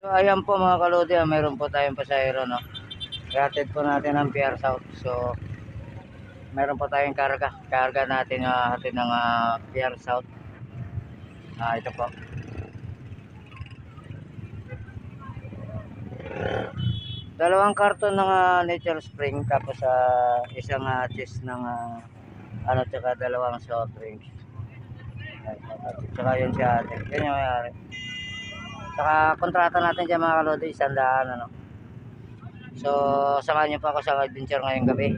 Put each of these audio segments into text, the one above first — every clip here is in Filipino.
So, ayan po mga kalodi, mayroon po tayong pasahero, no? Ihatid po natin ang PR South. So, mayroon po tayong karga. Karga natin hatid ng PR South. Ito po. Dalawang karton ng Nature Spring, tapos isang cheese ng tsaka dalawang soft drinks. Tsaka yun si ate. Yan yung mayari. Tsaka kontrata natin dyan mga kalodi, 100, ano. So, samahan niyo po ako sa adventure ngayong gabi.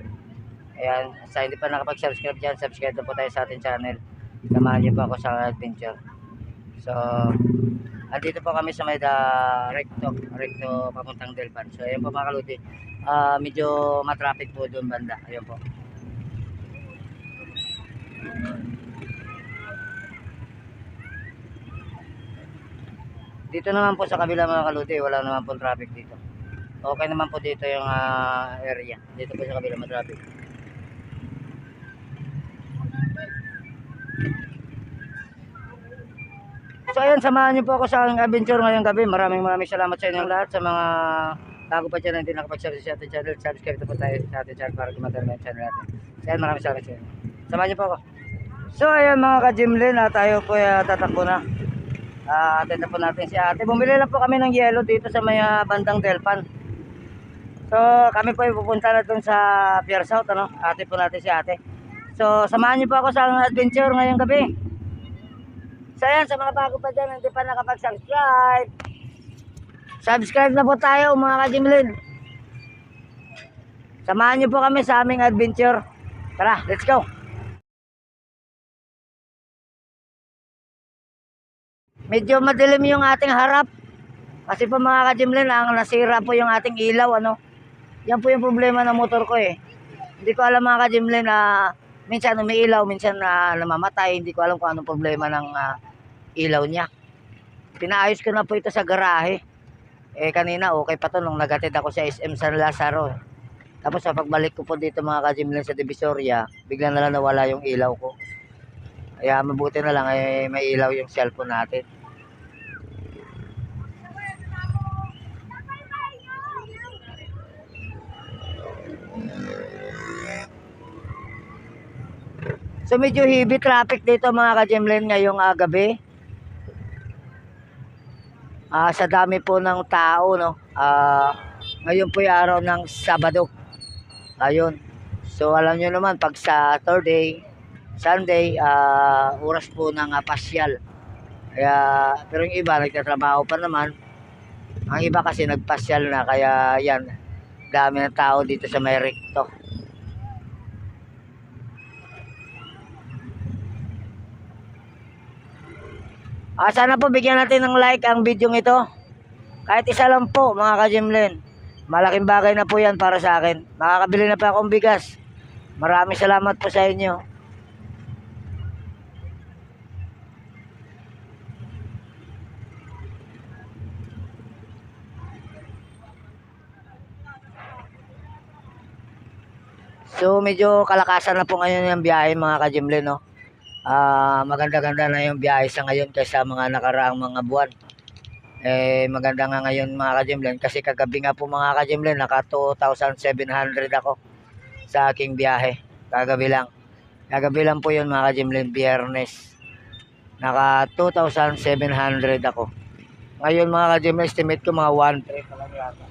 Ayan, sa hindi pa nakapag-subscribe dyan, subscribe na po tayo sa ating channel. Samahan niyo po ako sa adventure. So, andito po kami sa may recto papuntang Delpan. So, ayan po mga kaludi. Medyo matraffic po doon banda. Ayan po. Dito naman po sa kabila mga kaludi, wala naman po traffic dito. Okay naman po dito yung area. Dito po sa kabila matraffic. So ayan, samahan niyo po ako sa aking adventure ngayong gabi. Maraming salamat sa inyong lahat. Sa mga bago pa dyan na hindi nakapag-subscribe sa ating channel, subscribe na po tayo sa ating channel para kumatan na yung channel natin. So ayan, maraming salamat sa inyo. Samahan niyo po ako. So ayan mga ka-Jimlin, tayo po tatakbo na. Atin na po natin si ate. Bumili lang po kami ng yelo dito sa may bandang Delpan. So kami po ay pupunta na dun sa Pier South, ano? Ate po natin si ate. So samahan niyo po ako sa adventure ngayong gabi. So ayan, sa mga bago pa dyan, hindi pa nakapag-subscribe. Subscribe na po tayo mga ka-Jimlin. Samahan niyo po kami sa aming adventure. Tara, let's go. Medyo madilim yung ating harap. Kasi po mga ka-Jimlin, ang nasira po yung ating ilaw, ano. Yan po yung problema ng motor ko eh. Hindi ko alam mga ka-Jimlin na minsan umiilaw, minsan namamatay. Hindi ko alam kung anong problema ng ilaw niya. Pinaayos ko na po ito sa garahe. Kanina okay pa to nung nagatid ako sa SM San Lazaro. Tapos sa pagbalik ko po dito mga ka-Jimlin sa Divisoria, bigla na lang nawala yung ilaw ko. Kaya mabuti na lang may ilaw yung cellphone natin. So medyo heavy traffic dito mga ka-Jimlin ngayong gabi. Sa dami po ng tao, no. Ngayon po yung araw ng Sabado. Ayun. So alam nyo naman pag Saturday, Sunday, oras po ng pasyal. Kaya pero yung iba nagtatrabaho pa naman. Ang iba kasi nagpasyal na, kaya yan, dami ng tao dito sa may recto. Sana po bigyan natin ng like ang video ito. Kahit isa lang po mga ka-Jimlin. Malaking bagay na po yan para sa akin. Makakabili na pa akong bigas. Maraming salamat po sa inyo. So medyo kalakasan na po ngayon yung biyahe mga ka-Jimlin, no? Maganda-ganda na yung biyahe sa ngayon kaysa mga nakaraang mga buwan. Maganda nga ngayon mga ka-Jimlin kasi kagabi nga po mga ka-Jimlin naka 2,700 ako sa aking biyahe. Kagabi lang po yun mga ka-Jimlin, Biyernes. Naka 2,700 ako. Ngayon mga ka-Jimlin, estimate ko mga 1,300 pa lang yata.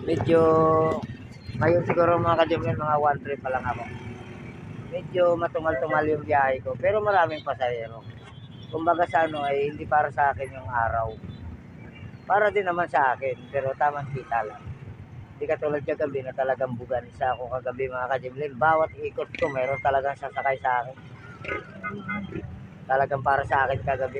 Medyo ngayon siguro mga ka-Jimlin, mga 1,300 pa lang ako. Medyo matumal-tumal yung biyahe ko, pero maraming pasahero. Kumbaga sa ay hindi para sa akin yung araw. Para din naman sa akin, pero tamang kita lang. Hindi katulad kagabi na talagang bugan. Isa ako kagabi mga ka-Jimlin. Bawat ikot ko, meron talagang sasakay sa akin. Talagang para sa akin kagabi.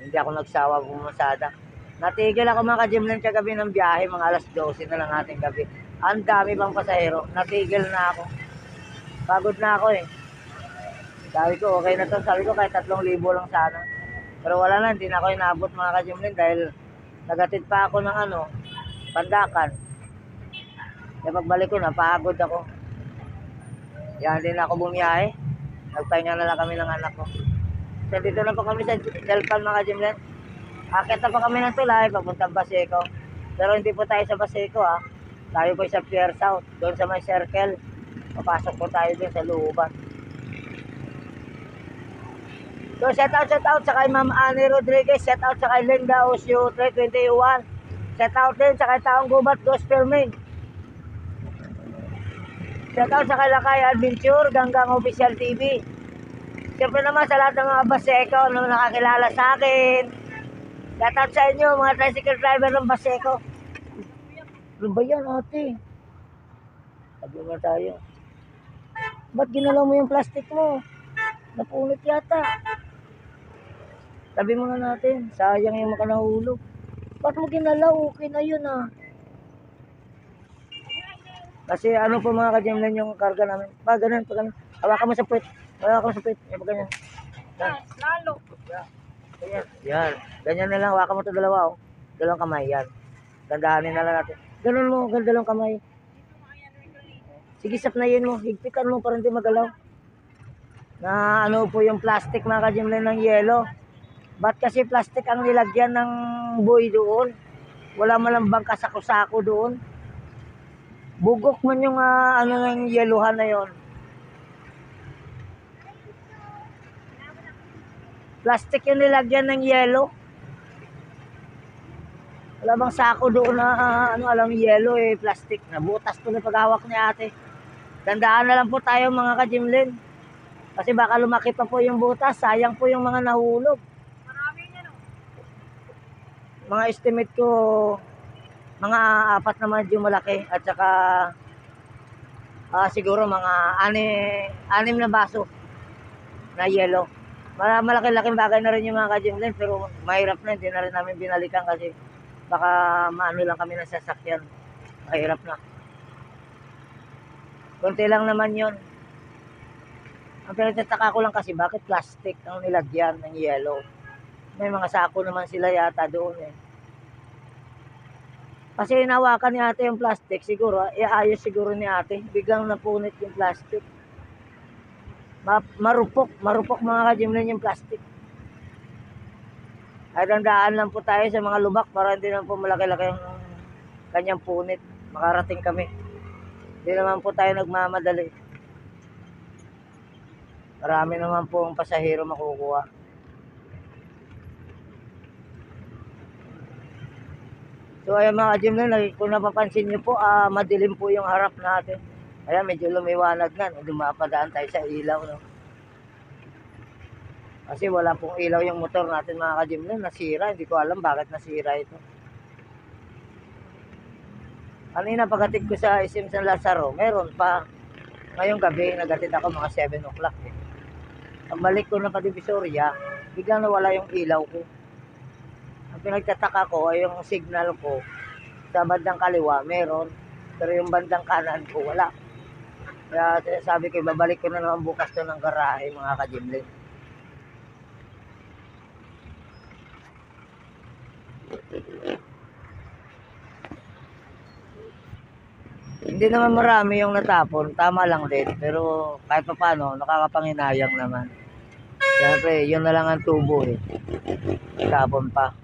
Hindi ako nagsawa bumasada. Natigil ako mga ka-Jimlin kagabi ng biyahe, mga alas 12 na lang ating gabi. Ang dami bang pasahero, natigil na ako. Pagod na ako eh. Sabi ko okay na to, sabi ko kahit 3,000 lang sana. Pero wala na, hindi na ako inabot mga ka-Jimlin dahil nagatid pa ako ng Pandakan. Kaya pagbalik ko, napagod ako. Kaya hindi na ako bumiyahe. Nagpahinga na lang kami ng anak ko. So dito na po kami sa Delpan mga Jimlen. Akit na po kami ng tulay, papuntang Baseco. Pero hindi po tayo sa Baseco ha. Tayo po sa Pier South, doon sa may circle. Papasok po tayo doon sa looban. So shout out sa kay Ma'am Annie Rodriguez, shout out sa kay Linda Osio 321. Shout out din sa kay Taong Gubat Gospel Main. Shout out sa kay Lakay Adventure, Ganggang Official TV. Siyempre naman sa lahat ng mga Baseco na nakakilala sa akin. Shout out sa inyo mga tricycle driver ng Baseco. Ano ba yan ate? Sabi mo tayo. Ba't ginalaw mo yung plastic mo? Napunit yata. Sabi mo na natin, sayang yung mga nahulog. Ba't mo ginalaw? Okay na yun ah. Kasi ano po mga ka-Jimlen yung karga namin. Pag ganun, pag ganun. Hawakan mo sa puwet. Hawakan mo sa puwet. Yan, pag ganyan. Yan. Lalo. Ganyan. Yan. Ganyan na lang. Hawakan mo ito dalawa oh. Dalawang kamay. Yan. Gandahanin na lang natin. Ganun mo. Dalawang kamay. Sige, sapnayin mo. Higpitan mo para hindi magalaw. Na ano po yung plastic mga ka-Jimlen ng yelo. Ba't kasi plastic ang nilagyan ng buoy doon? Wala man lang bang kasako-sako doon. Bugok man yung ano ng yeluhan na yon. Plastic yung nilagyan ng yelo. Wala bang sako doon na ano alam yelo eh plastic. Nabutas to na paghawak ni ate. Tandaan na lang po tayo mga ka-Jimlen. Kasi baka lumaki pa po yung butas. Sayang po yung mga nahulog. Mga estimate ko mga 4 na medyo malaki at saka siguro mga 6 na baso na yelo. Malaki-laking bagay na rin yung mga ka-Jimlen pero mahirap na, hindi na rin namin binalikan kasi baka maano lang kami ng sasakyan. Mahirap na. Konti lang naman yon. Ang pinagtataka ko lang kasi bakit plastic ang nilagyan ng yelo. May mga sako naman sila yata doon eh. Kasi hinawakan ni ate yung plastic, siguro, iayos siguro ni ate. Biglang napunit yung plastic. Marupok mga ka-Jimlen yung plastic. Ay tandaan lang po tayo sa mga lubak para hindi naman po malaki-laki yung kanyang punit. Makarating kami. Hindi naman po tayo nagmamadali. Marami naman po ang pasahero makukuha. So ayan mga ka-Jimlen, kung napapansin nyo po, madilim po yung harap natin. Ayan, medyo lumiwanag na. Dumapadaan tayo sa ilaw. No? Kasi wala pong ilaw yung motor natin mga ka-Jimlen. Nasira, hindi ko alam bakit nasira ito. Kanina pagdating ko sa SM San Lazaro, meron pa. Ngayong gabi, nagatid ako mga 7 o'clock. Eh. Ang balik ko na pa Divisoria, biglang nawala yung ilaw ko. Ang pinagtataka ko ay yung signal ko sa bandang kaliwa meron, pero yung bandang kanan ko wala. Kaya sabi ko, babalik ko na naman bukas to ng garahe mga ka-Jimlen. Hindi naman marami yung natapon, tama lang din, pero kahit pa paano, nakakapanginayang naman. Siyempre, yun na lang ang tubo eh. Tapon pa.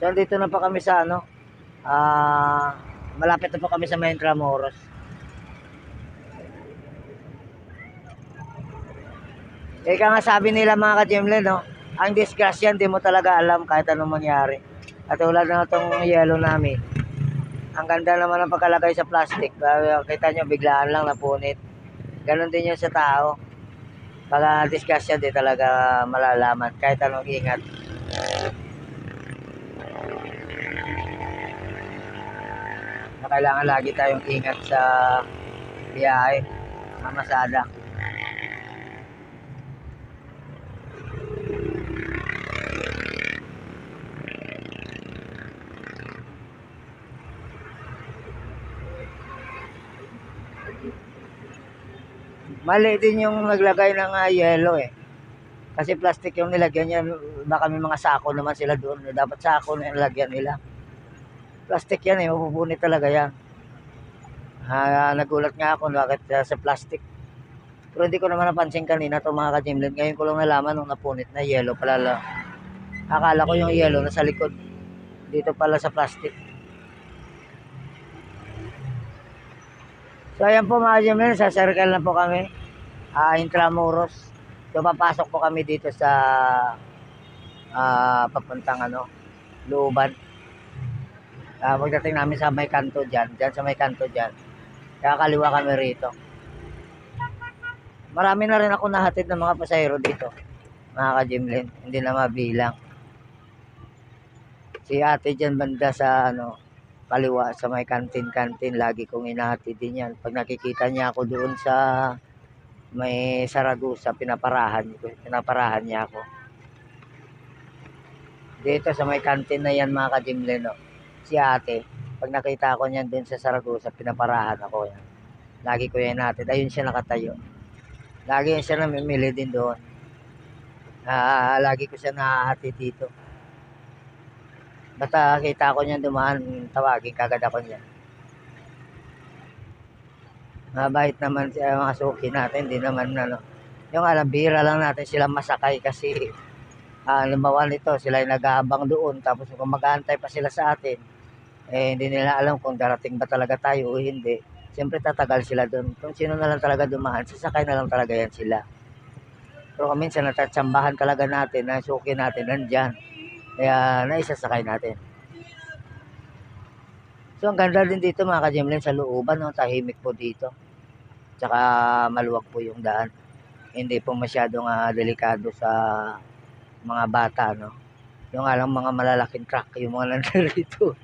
So, dito na pa kami sa ano, malapit na pa kami sa Intramuros. Ika nga sabi nila mga ka-Jimlen, no, ang disgrasya, hindi mo talaga alam kahit anong mangyari. At tulad na itong yellow namin. Ang ganda naman ng pagkalagay sa plastic. Kita nyo, biglaan lang napunit. Ganon din yun sa tao. Pag disgrasya, di talaga malalaman kahit anong ingat. Na kailangan lagi tayong ingat sa biyahe, mamasada. Mali din yung naglagay ng yellow eh. Kasi plastic yung nilagyan niya, baka may mga sako naman sila doon. Dapat sako na nilagyan nila. Plastic yan eh, mapupunit talaga yan. Nagulat nga ako bakit sa plastic. Pero hindi ko naman napansin kanina to mga ka-Jimlet. Ngayon ko lang nalaman nung napunit na yellow pala. Akala ko yung yellow nasa likod. Dito pala sa plastic. So ayan po mga Jimlet, sa circle na po kami. Intramuros. So papasok po kami dito sa papuntang Looban. Pagdating namin sa may kanto dyan sa may kanto dyan, kakaliwa kami rito. Marami na rin ako nahatid ng mga pasahero dito, mga ka-Jimlet, hindi na mabilang. Si ate dyan banda sa kaliwa sa may kantin, lagi kong inahatid din yan. Pag nakikita niya ako doon sa may Saragusa, pinaparahan niya ako. Dito sa may kantin na yan mga ka-Jimlet, si ate, pag nakita ko niyan doon sa Saragusa, pinaparahan ako yan. Lagi ko yan natin. Ayun siya nakatayo. Lagi siya namimili din doon. Lagi ko siya nahahatid dito. Basta kita ko niyan dumaan, tawagin kagad ako niyan. Mabait naman siya mga suki natin. Hindi naman yung bira lang natin sila masakay kasi halimbawa nito, sila yung nag-aabang doon. Tapos kung mag-aantay pa sila sa atin, hindi nila alam kung darating ba talaga tayo o hindi. Siyempre tatagal sila doon. Kung sino na lang talaga dumaan, sasakay na lang talaga yan sila. Pero minsan natatsambahan talaga natin na suki natin nandyan. Kaya naisasakay natin. So ang ganda din dito mga ka-Jimlet sa looban. Tahimik po dito. Tsaka maluwag po yung daan. Hindi po masyadong delikado sa mga bata. Yung alang mga malalaking truck, yung mga nandirito.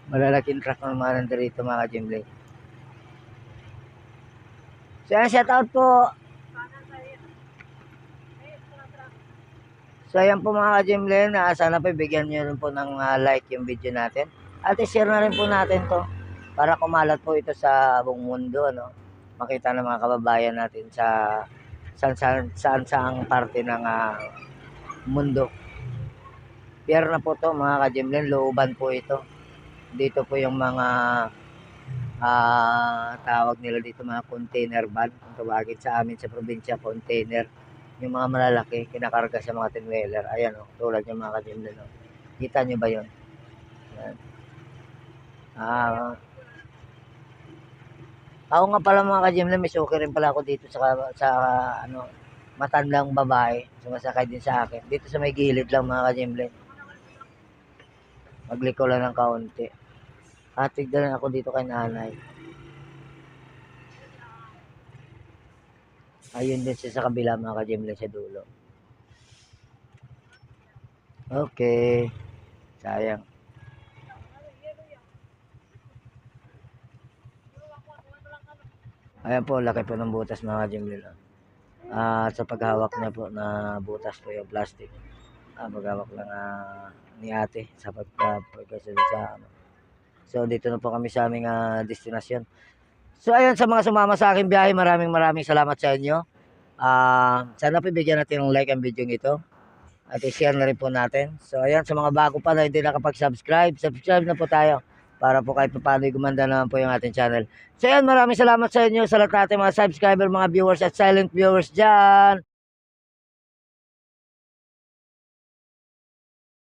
Malalaking truck ng mga nandirito mga ka-Jimlet. So yan, shout out po. So ayan po mga ka-Jimlet, sana po bigyan nyo rin po ng like yung video natin. At i-share na rin po natin to para kumalat po ito sa buong mundo. Makita ng mga kababayan natin sa saan parte ng mundo. Pier na po to mga ka-Jimlet, Looban po ito. Dito po yung mga tawag nila dito mga container van. Kung tawagin sa amin sa probinsya, container. Yung mga malalaki, kinakarga sa mga tinwheeler. Ayan tulad yung mga ka-Jimlet. Kita nyo ba yun? Ayan. Ako nga pala mga ka-Jimlet, may suki rin pala ako dito sa matandang babae. Sumasakay din sa akin. Dito sa may gilid lang mga ka-Jimlet. Magliko lang ng kaunti. Tignan ako dito kay nanay. Ayun din siya sa kabila mga ka-Jimlet sa dulo. Okay. Sayang. Ayan po, laki po ng butas mga ka-Jimlet. Sa paghawak niya po na butas po yung plastic. Paghawak lang ni ate sa pagkasunod sa So dito na po kami sa aming destinasyon. So ayun, sa mga sumama sa aking biyahe, maraming salamat sa inyo. Sana po bigyan natin ng like ang video ito. At i-share na rin po natin. So ayan, sa mga bago pa na hindi nakapag-subscribe, subscribe na po tayo. Para po kahit paano gumanda naman po yung ating channel. So ayan, maraming salamat sa inyo sa lahat natin mga subscriber, mga viewers at silent viewers dyan.